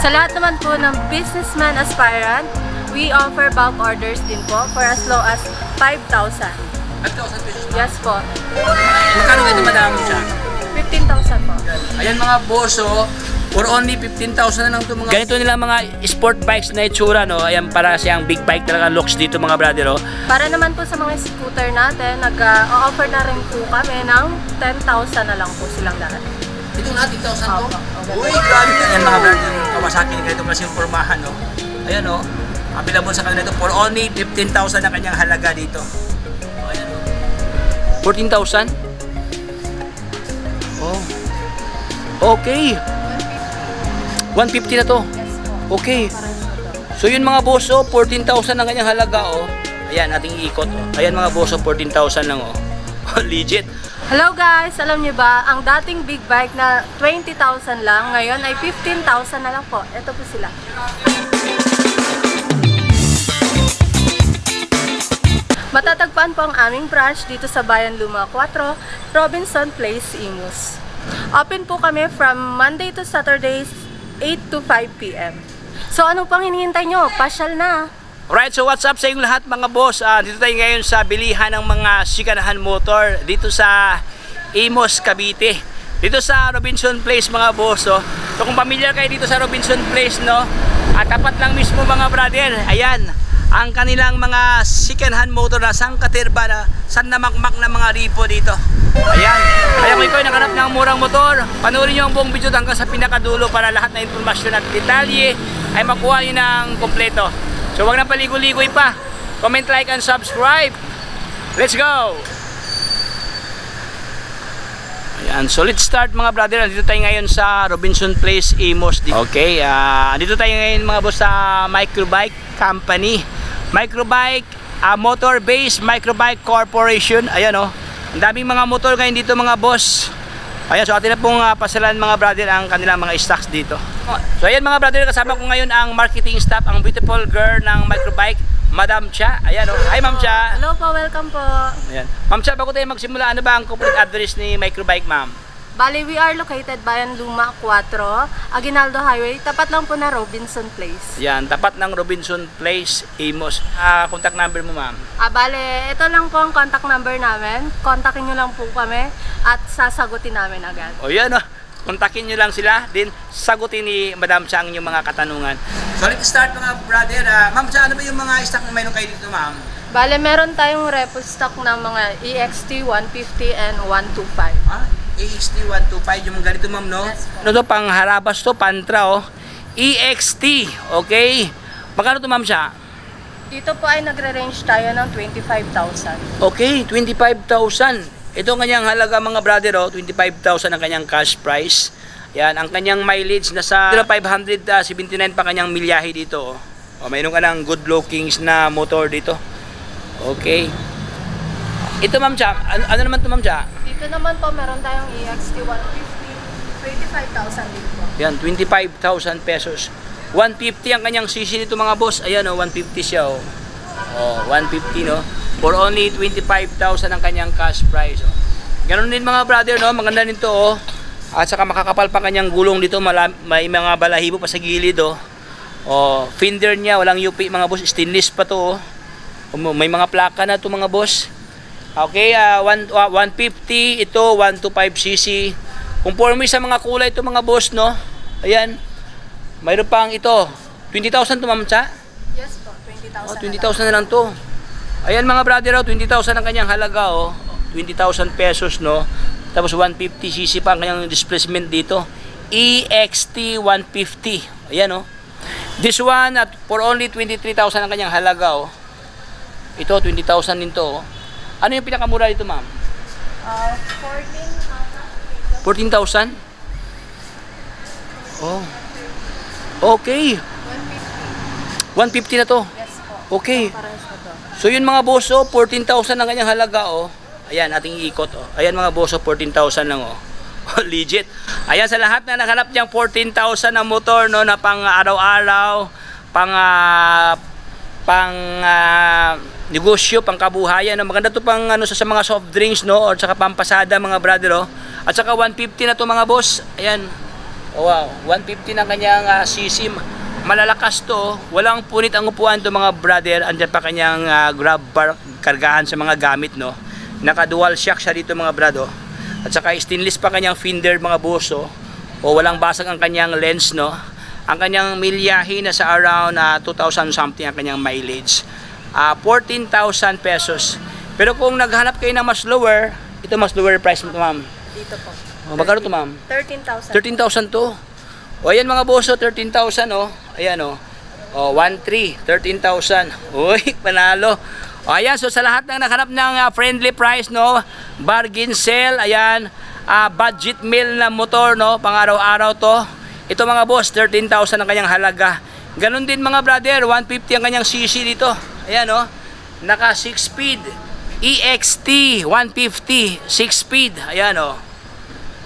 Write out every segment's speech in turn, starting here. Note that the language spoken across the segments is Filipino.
Sa lahat naman po ng businessman aspirant, we offer bulk orders din po for as low as 5,000. 5,000 pesos? Yes po. Magkano ganito madami siya? 15,000 po. Ayan mga boss, oh, for only 15,000 na lang ito mga... Ganito nila mga sport bikes na itsura, no? Ayan, para siyang big bike talaga looks dito mga brother, oh. Para naman po sa mga scooter natin, nag-offer na rin po kami ng 10,000 na lang po silang lahat. Ito lahat, 10,000 to? Okay. Uy, grabe na yan mga brother, yung Kawasaki na ganito klaseng formahan, no? Ayan, oh. Available sa kanila ito for only 15,000 na kanyang halaga dito. Ayan, oh. 14,000? Oh. Okay. 150 na to. Yes po. Okay. So yun mga boss, oh, 14,000 ang kanyang halaga, oh. Ayan, ating iikot, oh. Ayan mga boss, oh, 14,000 lang, oh. Legit. Hello guys! Alam niyo ba, ang dating big bike na 20,000 lang, ngayon ay 15,000 na lang po. Ito po sila. Matatagpuan po ang aming branch dito sa Bayan Luma 4, Robinson Place, Imus. Open po kami from Monday to Saturdays, 8 to 5 p.m. So ano pang hinihintay nyo? Pasyal na! Alright, so what's up sa inyong lahat mga boss? Dito tayo ngayon sa bilihan ng mga sikanahan motor dito sa Imus, Cavite. Dito sa Robinson Place mga boss, oh. So kung familiar kayo dito sa Robinson Place, no? Tapat lang mismo mga brother. Ayan, ang kanilang mga sikanahan motor na sangkaterba na sandamakmak na mga ripo dito. Ayan, kaya kung ikaw nakanap ng murang motor, panoorin nyo ang buong video hanggang sa pinakadulo para lahat na informasyon at detalye ay makuha nyo ng kompleto. So wag na paligoy-ligoy pa. Comment, like, and subscribe. Let's go! Ayan, so let's start mga brother. Dito tayo ngayon sa Robinson Place, Imus. Okay, dito tayo ngayon mga boss sa Microbike Company. Microbike, Motor Base Microbike Corporation. Ayan, oh. Ang daming mga motor ngayon dito mga boss. Ayan, so atin na pong pasalan mga brother ang kanilang mga stocks dito. So ayan mga brother, kasama ko ngayon ang marketing staff, ang beautiful girl ng Microbike, Madam Cha. Ayan, oh. Hi Ma'am Cha. Hello po, welcome po. Ayan. Ma'am Cha, bago tayo magsimula, ano ba ang complete address ni Microbike, ma'am? Bali, we are located Bayan Luma 4, Aguinaldo Highway, tapat lang po na Robinson Place. Yan, tapat ng Robinson Place, Imus. Contact number mo, ma'am? Bale, ito lang po ang contact number namin. Kontakin nyo lang po kami at sasagutin namin agad. O yan, oh. Kontakin nyo lang sila, din sagutin ni Madam Cha ang inyong mga katanungan. So let's start mga brother. Ma'am Cha, ano ba yung mga stock na mayroon kayo dito, ma'am? Bale, meron tayong repo stock ng mga EXT 150 and 125. EXT 125, yung ganito ma'am, no? Yes, Ano to, pang harabas to, pantra, oh. EXT, okay? Magkano to ma'am Cha? Dito po ay nagre-range tayo ng 25,000. Okay, 25,000. Ito ang kanyang halaga mga brother, oh, 25,000 ang kanyang cash price. Yan, ang kanyang mileage nasa 579 pa kanyang milyahe dito, oh. Mayroon ka ng good lookings na motor dito. Okay. Ito ma'am Cha, ano naman to ma'am Cha? Dito naman po meron tayong EXT 150, 25,000 din po. Yan, 25,000 pesos. 150 ang kanyang CC nito mga boss. Ayan, oh, 150 siya, oh. Oh, 150, no? For only 25,000 ang kanyang cash price, oh. Ganun din mga brother, no? Maganda nito, oh. At saka makakapal pa kanyang gulong dito, may mga balahibo pa sa gilid, oh. Oh, fender niya, walang UP mga boss, stainless pa to, oh. May mga plaka na to mga boss. Okay, 150, ito 125cc. Conforme sa mga kulay ito mga boss, no? Ayan. Mayroon pang ito. 20,000 to ma'am Cha? Yes po, 20,000. Oh, 20,000 na lang to. Ayan mga brother, oh, 20,000 ang kanyang halaga, oh. 20,000 pesos, no? Tapos 150cc pa ang kanyang displacement dito. EXT 150. Ayan, oh. This one at for only 23,000 ang kanyang halaga, oh. Ito 20,000 din to, oh. Ano yung pinakamura dito, ma'am? 14,000? Oh. Okay. 150 na to. Yes po. Okay. Parehas na to. So yun mga boss, oh, 14,000 ang kanyang halaga, oh. Ayan, ating iikot, oh. Ayan mga boss, oh, 14,000 lang, oh. Legit. Ayan, sa lahat na naghanap niyang 14,000 na motor, no, na pang araw-araw, pang negosyo, pang kabuhayan, no? Maganda to pang ano sa mga soft drinks, no, or saka pampasada mga brother, oh. At saka 150 na to mga boss. Ayan. Oh, wow, 150 ng kanyang cc. Malalakas to, walang punit ang upuan to mga brother. Andyan pa kanyang grab bar, kargahan sa mga gamit, no. Naka dual shock siya dito mga brado. At saka stainless pa kanyang fender mga boss, oh. O walang basag ang kanyang lens, no. Ang kanyang milyahe na sa around 2,000 something ang kanyang mileage. 14,000 pesos. Pero kung naghanap kayo ng mas lower, ito mas lower price mo to, ma'am. Dito po. O, magkano to, ma'am? 13,000. 13,000 to. O, ayan mga boss, 13,000, oh. Ayan, oh. O, 1,300, 13,000. Uy, panalo. O, ayan, so sa lahat ng naghanap ng friendly price, no, bargain sale, ayan, budget meal na motor, no, pang araw-araw to. Ito mga boss, 13,000 ang kanyang halaga. Ganon din mga brother, 150 ang kanyang cc dito. Ayan, oh. Naka 6-speed EXT 150 6-speed. Ayan, oh.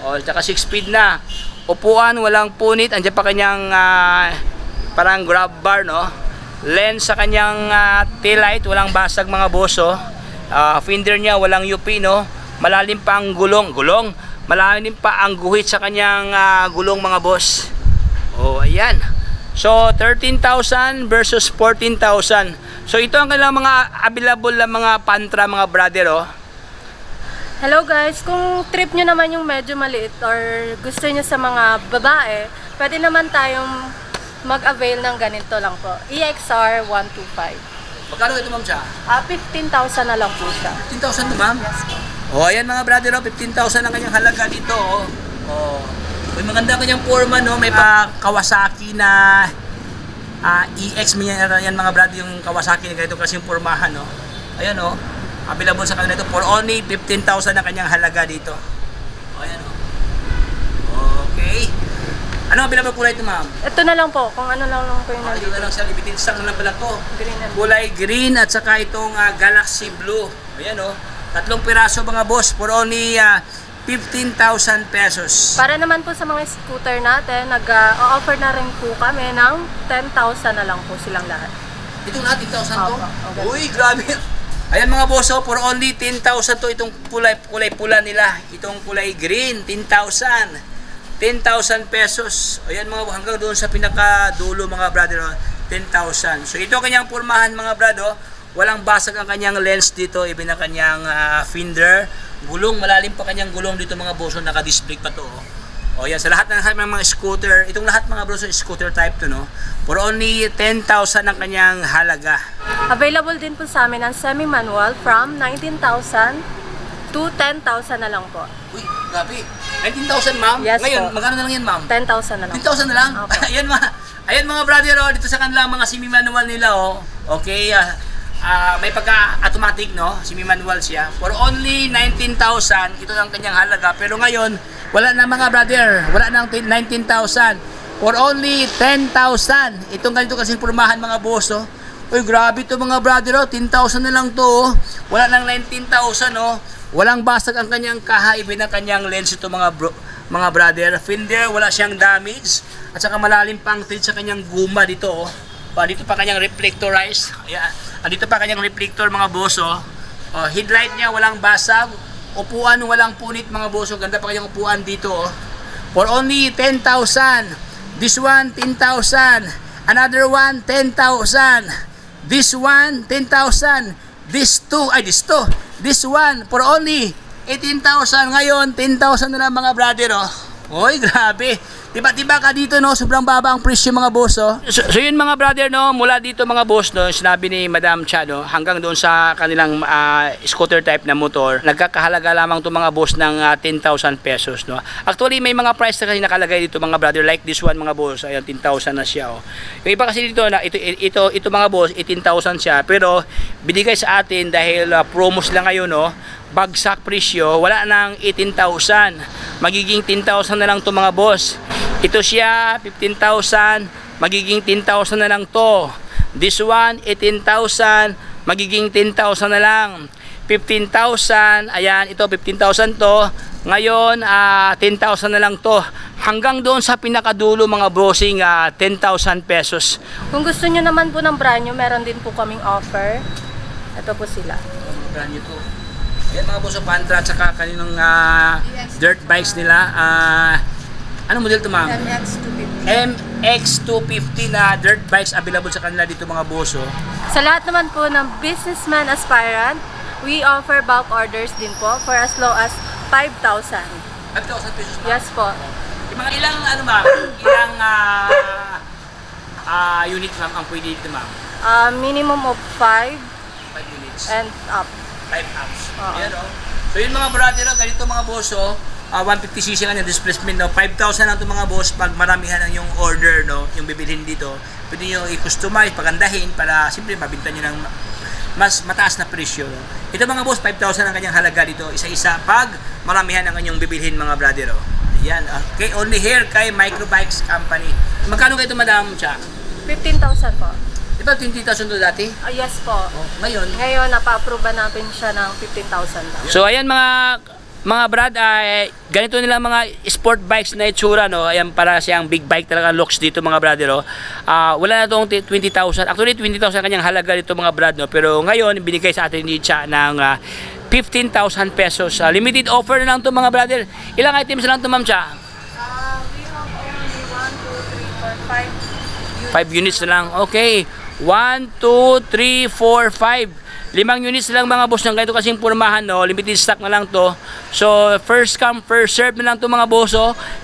O, tsaka 6-speed na. Upuan, walang punit. Andiyan pa kanyang parang grab bar, no. Lens sa kanyang tail light, walang basag mga boss, oh. Fender niya, walang UP, no. Malalim pa ang gulong. Malalim pa ang guhit sa kanyang gulong mga boss. Oh, ayan. So, 13,000 versus 14,000. So, ito ang kailang mga available na mga Pantra mga brother, oh. Hello guys, kung trip nyo naman yung medyo maliit or gusto nyo sa mga babae, pwede naman tayong mag-avail ng ganito lang po. EXR 125. Magkano ito, ma'am, siya? 15,000 na lang po siya. 15,000 to, ma'am? Yes po. Oh, ayan mga brother, oh, 15,000 ang kanyang halaga dito, oh. Oh. May maganda kanyang forma, no. May pa Kawasaki na EX yan mga brother, yung Kawasaki na ganito kasi yung formahan, no. Ayan, oh. Available sa kanila ito for only 15,000 ang kanyang halaga dito. Oh, ayan, oh. Okay. Ano ang available kulay ito, ma'am? Ito na lang po, kung ano lang po yung Ito na lang siya, limited stock na lang pala to. green and Kulay green at saka itong Galaxy Blue. Ayan, oh. 3 piraso mga boss for only 15,000 pesos. Para naman po sa mga scooter natin, nag-offer na rin po kami ng 10,000 na lang po silang lahat. Itong lahat, 10,000 to? Opo, okay. Uy, grabe. Ayan mga boss, oh, for only 10,000 to. Itong kulay pula nila. Itong kulay green, 10,000. 10,000 pesos. Ayan mga, hanggang doon sa pinakadulo mga brother, oh, 10,000. So ito kanyang pormahan mga brother, walang basag ang kanyang lens dito, even ang kanyang fender. Gulong, malalim pa kanyang gulong dito mga boss, naka-display pa to. O yan, sa lahat ng mga scooter, itong lahat mga boss, scooter type to, no? For only 10,000 ang kanyang halaga. Available din po sa amin ang semi-manual from 19,000 to 10,000 na lang po. Uy, grabe. 19,000 ma'am? Yes, ngayon, po. magkano na lang yan ma'am? 10,000 na lang. 10,000 na lang? Opo. Ayan mga brother, oh, dito sa kanilang mga semi-manual nila, oh. Okay, may pagka-automatic, no? Semi-manual siya. For only 19,000, ito ang kanyang halaga. Pero ngayon, wala na mga brother. Wala nang 19,000. For only 10,000. Itong ganito kasing pormahan mga boss, oh. Uy, grabe to mga brother, oh. 10,000 na lang to, oh. Wala nang 19,000, oh. Walang basag ang kanyang kaha, even ang kanyang lens ito mga brother. Fender, wala siyang damage. At saka malalim pang tread sa kanyang guma dito, oh. Dito pa kanyang reflectorize. Ayan. Dito pa kanyang reflector mga boss, oh. Headlight niya walang basag. Upuan walang punit mga boss, oh. Ganda pa kanyang upuan dito, oh. For only 10,000. This one 10,000. Another one 10,000. This one 10,000. This two. This one for only 18,000. Ngayon 10,000 na lang mga brother, oh. Oy, grabe. Tiba-tiba ka dito, no? Sobrang baba ang presyo mga boss, oh. So yun mga brother, no? Mula dito mga boss, no? Sinabi ni Madam Cha, no? Hanggang doon sa kanilang scooter type na motor, nagkakahalaga lamang to mga boss ng 10,000 pesos, no? Actually, may mga price na kasi nakalagay dito mga brother. Like this one mga boss, ayan, 10,000 na siya, oh. Yung iba kasi dito, na ito mga boss, 18,000 siya. Pero binigay sa atin dahil promos lang ngayon, no? Bagsak presyo, wala nang 18,000. Magiging 10,000 na lang to mga boss. Ito siya, 15,000, magiging 10,000 na lang to. This one, 18,000, magiging 10,000 na lang. 15,000, ayan, ito 15,000 to. Ngayon, 10,000 na lang to. Hanggang doon sa pinakadulo mga bossing, 10,000 pesos. Kung gusto nyo naman po ng brand new, meron din po kaming offer. Ito po sila. Brand new to. Ayan mga boss, Pantra at saka kaninong dirt bikes nila. Anong model to, ma'am? MX-250. MX-250 na dirt bikes available sa kanila dito mga boss. Oh. Sa lahat naman po ng businessman aspirant, we offer bulk orders din po for as low as 5,000. 5,000 pesos, ma'am? Yes po. Yung mga ilang, ano, ma'am? Ilang unit, ma'am, ang pwede dito, ma'am? Minimum of 5 5 units. and up. 5 amps. Oo. Ayan, oh. So yun mga brother, ganito mga boss, 150cc lang yung displacement, 5,000 lang ito mga boss pag maramihan ang yung order, yung bibilhin dito. Pwede nyo i-customize, pagandahin para simple mabinta nyo ng mas mataas na presyo. Ito mga boss, 5,000 ang kanyang halaga dito, isa-isa pag maramihan ang kanyang bibilhin mga brother. Ayan, okay, only here kay Microbikes Company. Magkano kayo ito, Madam Cha? 15,000 po. Di ba 20,000 to dati? Yes po. Ngayon? Ngayon, napa-approve natin siya ng 15,000 daw. So ayan mga brad, ganito nilang mga sport bikes na itsura, no? Ayan, para siyang big bike talaga looks dito mga brother, no? Wala na itong 20,000. Actually 20,000 kanyang halaga dito mga brad, no? Pero ngayon binigay sa atin ni Cha ng 15,000 pesos. Limited offer na lang to mga brother. Ilang items lang to, Ma'am Cha? We have only 1, 2, 3, 4, 5 units na lang. Okay. 1, 2, 3, 4, 5. 5 units lang mga boss ng ganito kasing pormahan, no? Limited stock na lang to. So first come first serve na lang to mga boss.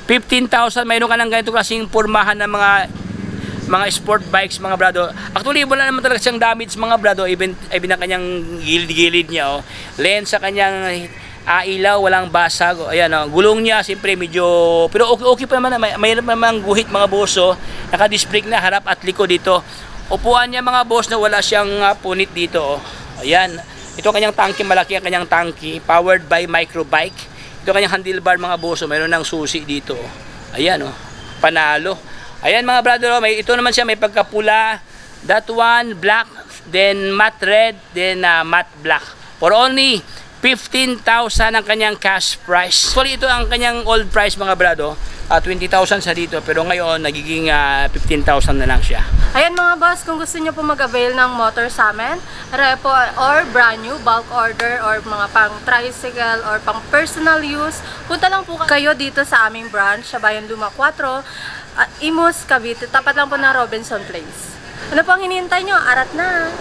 15,000 mayroon ka ng ganito kasing pormahan ng mga sport bikes mga brado. Actually wala naman talaga siyang damage mga brado, even ang kanyang gilid-gilid niya, lens sa kanyang ilaw, walang basag. Ayan, gulong niya siyempre medyo, pero okay pa naman, mayroon pa naman guhit mga boss. Naka-disc brake na harap at likod dito. Upuan niya mga boss na wala siyang punit dito. Ayan, ito kanyang tangke, malaki ang kanyang tangke, powered by Microbike. Ito kanyang handlebar mga boss, mayroon ng susi dito. Ayan, panalo. Ayan mga brother, ito naman siya, may pagkapula. That one, black, then matte red, then matte black. For only 15,000 ang kanyang cash price. Actually, ito ang kanyang old price mga brado. 20,000 sa dito, pero ngayon nagiging 15,000 na lang siya. Ayan mga boss, kung gusto nyo po mag-avail ng motor sa amin, repo or brand new, bulk order, or mga pang tricycle or pang personal use, punta lang po kayo dito sa aming branch sa Bayan Luma 4, Imus, Cavite. Tapat lang po ng Robinson Place. Ano pang hinihintay nyo? Arat na!